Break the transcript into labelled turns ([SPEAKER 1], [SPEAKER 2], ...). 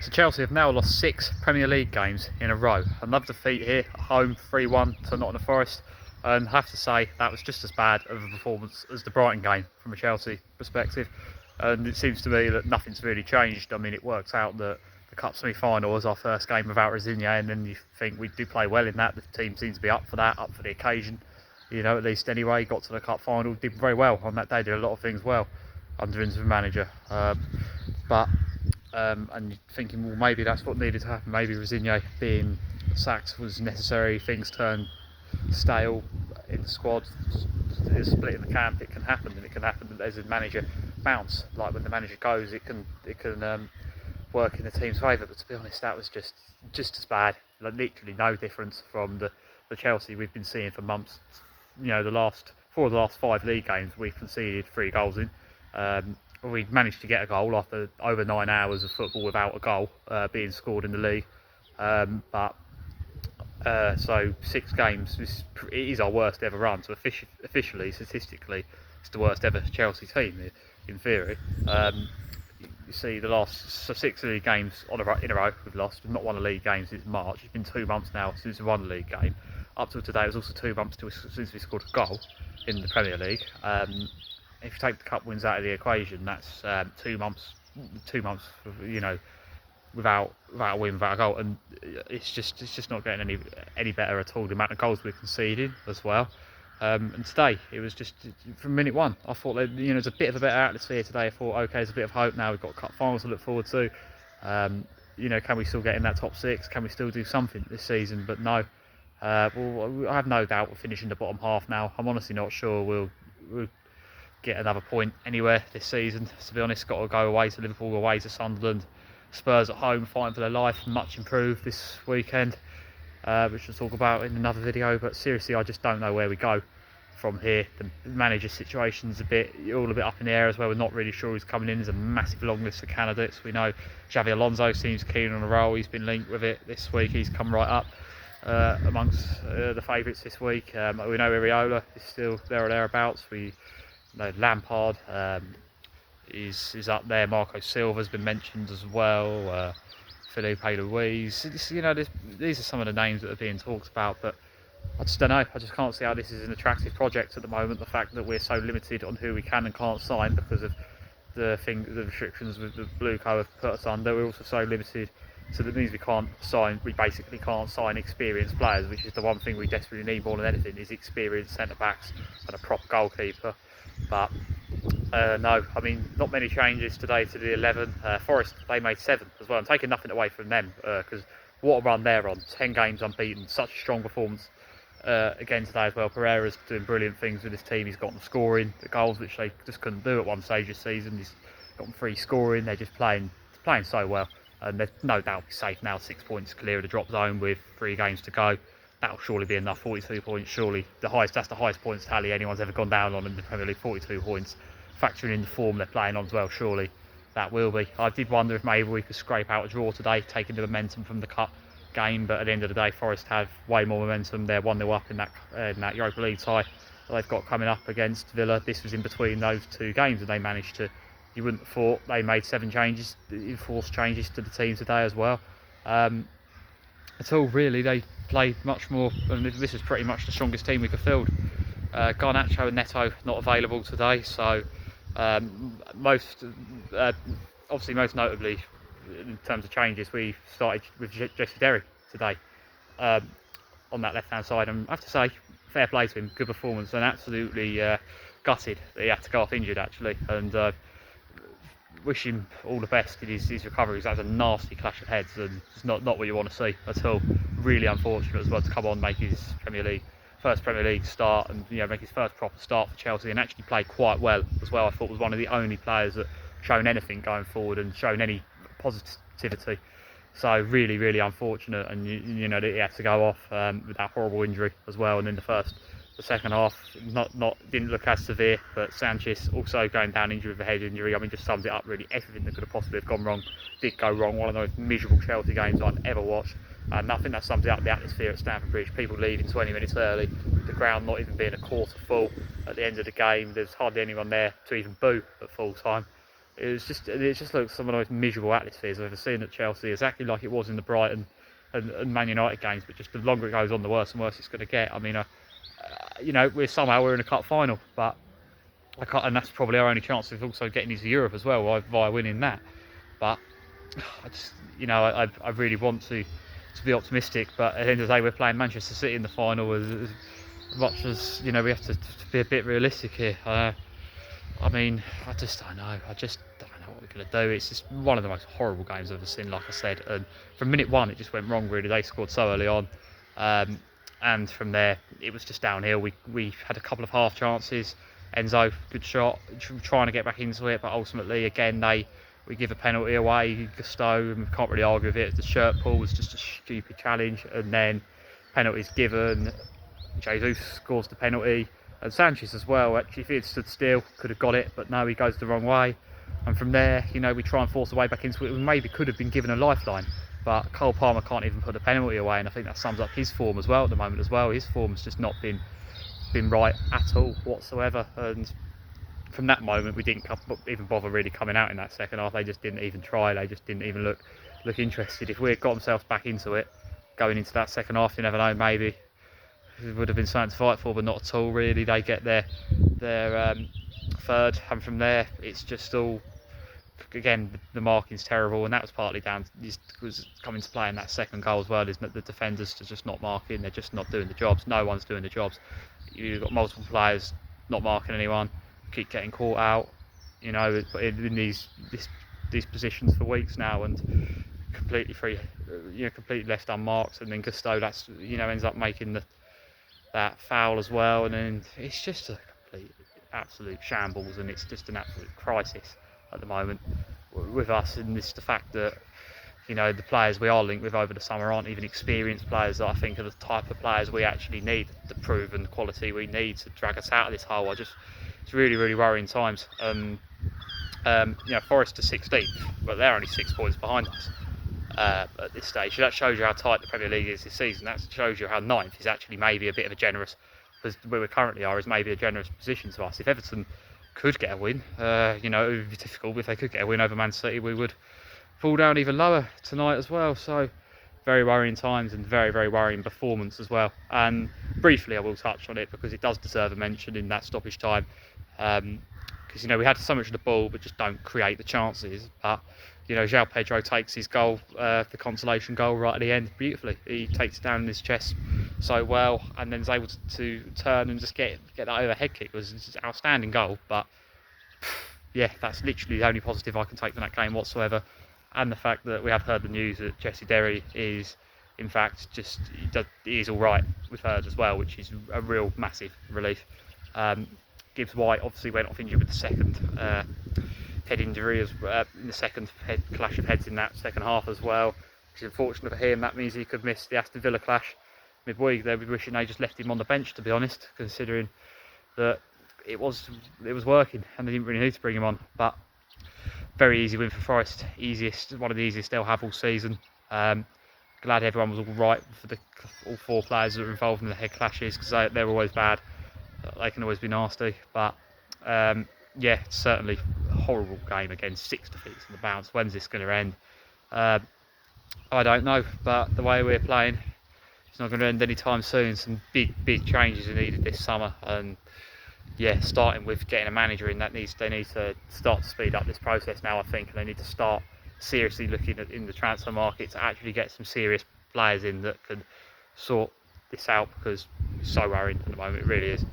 [SPEAKER 1] So Chelsea have now lost 6 Premier League games in a row. Another defeat here at home, 3-1 to Nottingham Forest. And I have to say that was just as bad of a performance as the Brighton game from a Chelsea perspective. And it seems to me that nothing's really changed. I mean, it works out that the Cup semi-final was our first game without Rosigne, and then you think we do play well in that. The team seems to be up for that, up for the occasion. You know, at least anyway, got to the Cup final, did very well on that day, did a lot of things well under him as a manager. And you're thinking, well, maybe that's what needed to happen. Maybe Rosigne being sacked was necessary. Things turned stale in the squad. There's a split in the camp. It can happen, and it can happen as a manager bounce. Like when the manager goes, it can work in the team's favour. But to be honest, that was just as bad. Like literally no difference from the Chelsea we've been seeing for months. You know, the last 5 league games we've conceded 3 goals in. We managed to get a goal after over 9 hours of football without a goal being scored in the league. So 6 games, it is our worst ever run. So officially, statistically, it's the worst ever Chelsea team in theory. You see, the last 6 league games in a row we've lost. We've not won a league game since March. It's been 2 months now since we won a league game. Up till today, it was also 2 months since we scored a goal in the Premier League. If you take the cup wins out of the equation, that's 2 months. 2 months, you know, without a win, without a goal, and it's just not getting any better at all. The amount of goals we're conceding as well. And today it was just from minute one. I thought that, you know, there's a bit of a better atmosphere today. I thought, okay, there's a bit of hope now. We've got cup finals to look forward to. You know, can we still get in that top 6? Can we still do something this season? But no. Well, I have no doubt we're finishing the bottom half now. I'm honestly not sure we'll get another point anywhere this season. To be honest, got to go away to Liverpool, away to Sunderland. Spurs at home, fighting for their life, much improved this weekend, which we'll talk about in another video. But seriously, I just don't know where we go from here. The manager situation's all a bit up in the air as well. We're not really sure who's coming in. There's a massive long list of candidates. We know Xabi Alonso seems keen on the role. He's been linked with it this week. He's come right up amongst the favourites this week. We know Areola is still there or thereabouts. We know Lampard is up there. Marco Silva's been mentioned as well. Felipe Luis. You know, these are some of the names that are being talked about, but I just don't know. I just can't see how this is an attractive project at the moment. The fact that we're so limited on who we can and can't sign because of the restrictions with the Blue Co have put us under. We're also so limited, so that means we can't sign. We basically can't sign experienced players, which is the one thing we desperately need more than anything, is experienced centre backs and a proper goalkeeper. But no, I mean, not many changes today to the 11. Forest, they made 7 as well. I'm taking nothing away from them because what a run they're on. 10 games unbeaten, such a strong performance again today as well. Pereira's doing brilliant things with his team. He's got them scoring the goals, which they just couldn't do at one stage this season. He's got them free scoring. They're just playing so well. And they'll no doubt be safe now. 6 points clear of the drop zone with 3 games to go. That'll surely be enough. 42 points, surely that's the highest points tally anyone's ever gone down on in the Premier League. 42 points, factoring in the form they're playing on as well. Surely that will be. I did wonder if maybe we could scrape out a draw today, taking the momentum from the cup game. But at the end of the day, Forest have way more momentum. They're 1-0 up in that Europa League tie that they've got coming up against Villa. This was in between those 2 games, and they managed to. You wouldn't have thought. They made 7 changes, enforced changes to the team today as well. At all, really, they played much more, and this is pretty much the strongest team we could field. Garnacho and Neto not available today, so obviously most notably in terms of changes, we started with Jesse Derry today on that left hand side, and I have to say, fair play to him, good performance, and absolutely gutted that he had to go off injured actually, and wish him all the best in his recovery. That was a nasty clash of heads, and it's not what you want to see at all. Really unfortunate as well to come on, make his first Premier League start, and make his first proper start for Chelsea, and actually play quite well as well. I thought was one of the only players that shown anything going forward and shown any positivity. So really unfortunate, and that he had to go off with that horrible injury as well. And in the second half, didn't look as severe, but Sanchez also going down injury with a head injury. I mean, just sums it up really. Everything that could have possibly have gone wrong did go wrong. One of the most miserable Chelsea games I've ever watched. And I think that sums it up, the atmosphere at Stamford Bridge. People leaving 20 minutes early, the ground not even being a quarter full at the end of the game. There's hardly anyone there to even boo at full time. it just looks some of the most miserable atmospheres I've ever seen at Chelsea, exactly like it was in the Brighton and Man United games. But just the longer it goes on, the worse and worse it's going to get. I mean, you know, we're in a cup final, but and that's probably our only chance of also getting into Europe as well via winning that. But I just, you know, I really want to be optimistic, but at the end of the day, we're playing Manchester City in the final. As much as, you know, we have to be a bit realistic here. I mean, I just don't know. I just don't know what we're going to do. It's just one of the most horrible games I've ever seen, like I said. And from minute one, it just went wrong, really. They scored so early on. And from there, it was just downhill. We had a couple of half chances. Enzo, good shot, trying to get back into it. But ultimately, again, we give a penalty away. Gusto, and we can't really argue with it. The shirt pull was just a stupid challenge. And then penalties given. Jesus scores the penalty. And Sanchez as well, actually, if he had stood still, could have got it, but no, he goes the wrong way. And from there, you know, we try and force a way back into it. We maybe could have been given a lifeline, but Cole Palmer can't even put the penalty away, and I think that sums up his form as well at the moment as well. His form's just not been right at all whatsoever. And from that moment, we didn't even bother really coming out in that second half. They just didn't even try. They just didn't even look interested. If we had got themselves back into it, going into that second half, you never know, maybe it would have been something to fight for, but not at all really. They get their third, and from there it's just all, again, the marking's terrible, and that was partly down was coming to play in that second goal as well, isn't it? The defenders are just not marking, they're just not doing the jobs. No one's doing the jobs. You've got multiple players not marking anyone, keep getting caught out, you know, in these positions for weeks now, and completely completely left unmarked. And then Gusto, that's, you know, ends up making that foul as well, and then it's just a complete absolute shambles, and it's just an absolute crisis at the moment with us. And it's the fact that, you know, the players we are linked with over the summer aren't even experienced players that I think are the type of players we actually need, the proven quality we need to drag us out of this hole. It's really worrying times. You know, Forest are 16th, but they're only 6 points behind us at this stage. So that shows you how tight the Premier League is this season. That shows you how 9th is actually maybe a bit of a generous, because where we currently are is maybe a generous position to us. If Everton could get a win, you know, it would be difficult. If they could get a win over Man City, we would fall down even lower tonight as well. So very worrying times, and very worrying performance as well. And briefly, I will touch on it because it does deserve a mention in that stoppage time. Because, you know, we had so much of the ball but just don't create the chances. But, you know, João Pedro takes his goal, the consolation goal right at the end, beautifully. He takes it down in his chest so well, and then is able to turn and just get that overhead kick. It was just an outstanding goal. But yeah, that's literally the only positive I can take from that game whatsoever. And the fact that we have heard the news that Jesse Derry is, in fact, he is all right, we've heard as well, which is a real massive relief. Gibbs White obviously went off injured with the second head injury, in the second clash of heads in that second half as well, which is unfortunate for him. That means he could miss the Aston Villa clash midweek. They'll be wishing they just left him on the bench, to be honest, considering that it was working and they didn't really need to bring him on. But very easy win for Forest, one of the easiest they'll have all season. Glad everyone was all right for all 4 players that were involved in the head clashes, because they're always bad. They can always be nasty. But yeah, certainly a horrible game again. 6 defeats in the bounce. When's this going to end? I don't know, but the way we're playing, it's not going to end anytime soon. Some big changes are needed this summer, and yeah, starting with getting a manager in, they need to start to speed up this process now, I think, and they need to start seriously looking in the transfer market to actually get some serious players in that can sort this out, because it's so worrying at the moment, it really is.